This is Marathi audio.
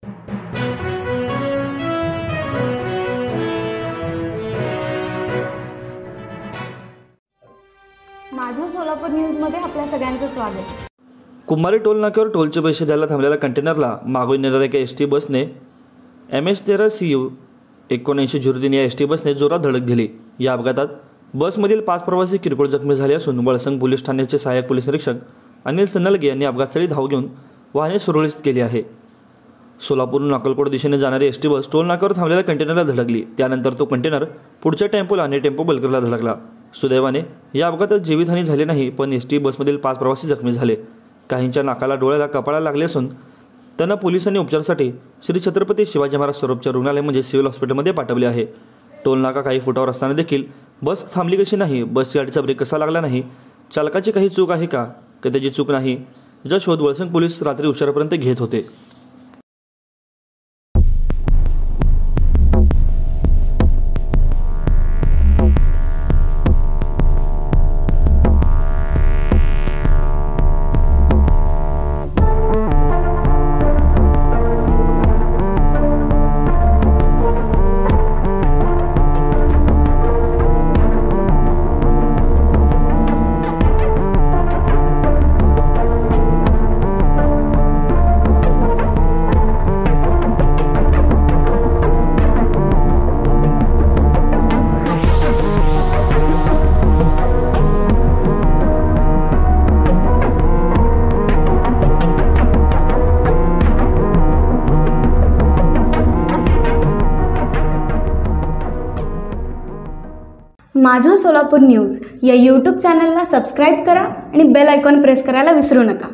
माझं सोलापूर न्यूजमध्ये आपल्या सगळ्यांचं स्वागत। कुंभारी टोल नाक्यावर टोलचे पैसे द्यायला थांबलेल्या कंटेनरला मागून येणाऱ्या एका एस टी बसने MS13CU 7903 या एस टी बसने जोरात धडक दिली। या अपघातात बसमधील 5 प्रवासी किरकोळ जखमी झाले असून वळसंग पोलीस ठाण्याचे सहाय्यक पोलीस निरीक्षक अनिल सन्नलगे यांनी अपघातस्थळी धाव घेऊन वाहने सुरळीत केली आहे। सोलापूरहून अक्कलकोट दिशेने जाणारी एस टी बस टोल नाक्यावर थांबलेल्या कंटेनरला धडकली। त्यानंतर तो कंटेनर पुढच्या टेम्पोला आणि टेम्पो बल्करला धडकला। सुदैवाने या अपघातात जीवितहानी झाली नाही, पण एस टी बसमधील 5 प्रवासी जखमी झाले। काहींच्या नाकाला, डोळ्याला, कपाळाला लागले असून त्यांना पोलिसांनी उपचारासाठी श्री छत्रपती शिवाजी महाराज सरोपचार रुग्णालय म्हणजे सिव्हिल हॉस्पिटलमध्ये पाठवले आहे। टोल नाका काही फुटावर असताना देखील बस थांबली कशी नाही, बस गाडीचा ब्रेक कसा लागला नाही, चालकाची काही चूक आहे का त्याची चूक नाही, याचा शोध वळसंग पोलीस रात्री उशिरापर्यंत घेत होते। माझं सोलापूर न्यूज या यूट्यूब चॅनलला सबस्क्राईब करा आणि बेल आयकॉन प्रेस करायला विसरू नका।